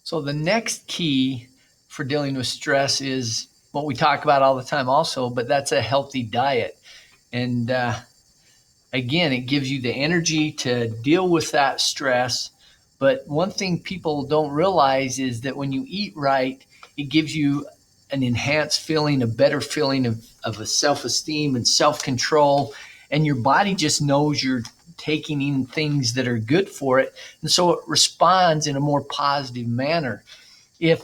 So the next key for dealing with stress is what we talk about all the time also, but that's a healthy diet. And again, it gives you the energy to deal with that stress. But one thing people don't realize is that when you eat right, it gives you an enhanced feeling, a better feeling of a self-esteem and self-control. And your body just knows you're taking in things that are good for it. And so it responds in a more positive manner. If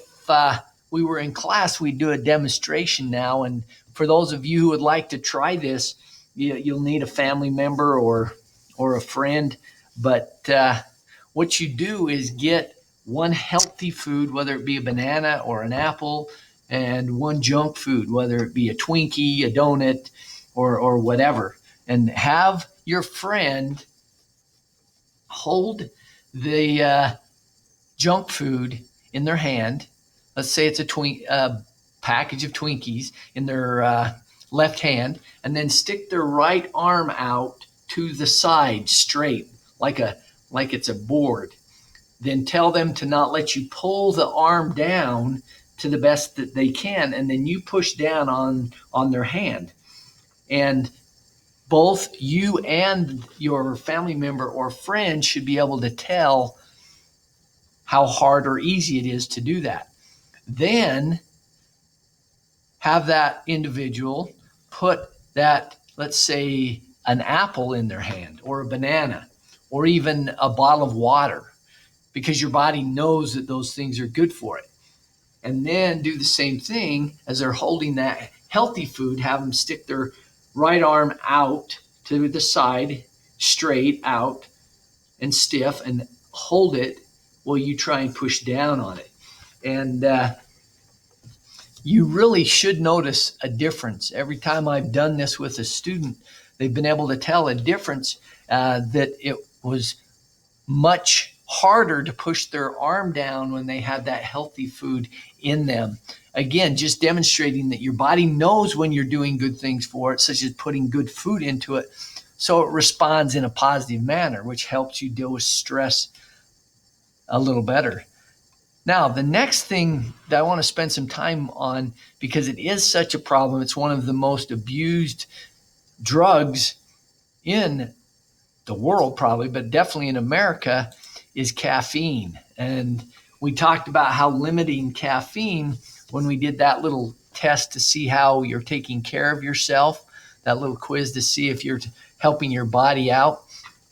we were in class, we'd do a demonstration now. And for those of you who would like to try this, you'll need a family member or a friend. But what you do is get one healthy food, whether it be a banana or an apple, and one junk food, whether it be a Twinkie, a donut, or whatever. And have your friend hold the junk food in their hand. Let's say it's a package of Twinkies in their left hand, and then stick their right arm out to the side straight, like it's a board. Then tell them to not let you pull the arm down to the best that they can, and then you push down on their hand. And both you and your family member or friend should be able to tell how hard or easy it is to do that. Then have that individual put that, let's say, an apple in their hand, or a banana, or even a bottle of water, because your body knows that those things are good for it. And then do the same thing as they're holding that healthy food. Have them stick their right arm out to the side, straight out and stiff, and hold it while you try and push down on it. And you really should notice a difference. Every time I've done this with a student, they've been able to tell a difference, that it was much harder to push their arm down when they had that healthy food in them. Again, just demonstrating that your body knows when you're doing good things for it, such as putting good food into it, so it responds in a positive manner, which helps you deal with stress a little better. Now, the next thing that I want to spend some time on, because it is such a problem, it's one of the most abused drugs in the world probably, but definitely in America, is caffeine. And we talked about how limiting caffeine when we did that little test to see how you're taking care of yourself, that little quiz to see if you're helping your body out.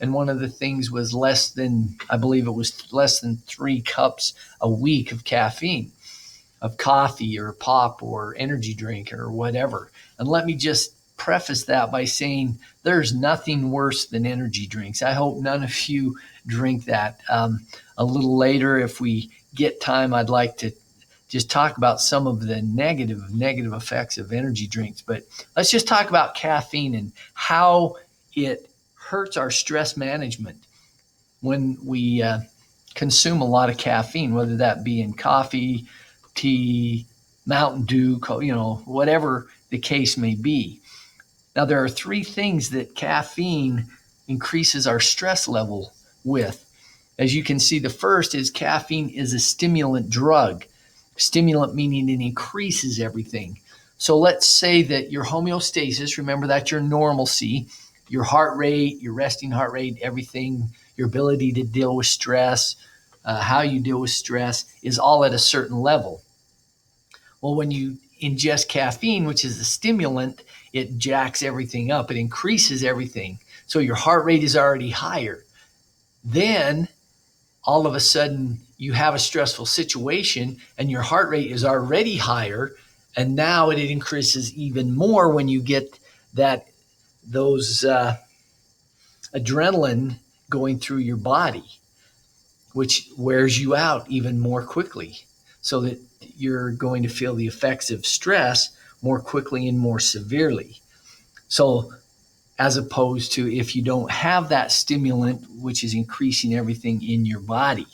And one of the things was less than 3 cups a week of caffeine, of coffee or pop or energy drink or whatever. And let me just preface that by saying there's nothing worse than energy drinks. I hope none of you drink that. A little later, if we get time, I'd like to just talk about some of the negative effects of energy drinks. But let's just talk about caffeine and how it hurts our stress management when we consume a lot of caffeine, whether that be in coffee, tea, Mountain Dew, whatever the case may be. Now, there are 3 things that caffeine increases our stress level with. As you can see, the first is caffeine is a stimulant drug. Stimulant meaning it increases everything. So let's say that your homeostasis, remember that's your normalcy, your heart rate, your resting heart rate, everything, your ability to deal with stress, how you deal with stress is all at a certain level. Well, when you ingest caffeine, which is a stimulant, it jacks everything up. It increases everything. So your heart rate is already higher. Then all of a sudden you have a stressful situation and your heart rate is already higher. And now it increases even more when you get those adrenaline going through your body, which wears you out even more quickly, so that you're going to feel the effects of stress more quickly and more severely. So as opposed to if you don't have that stimulant, which is increasing everything in your body.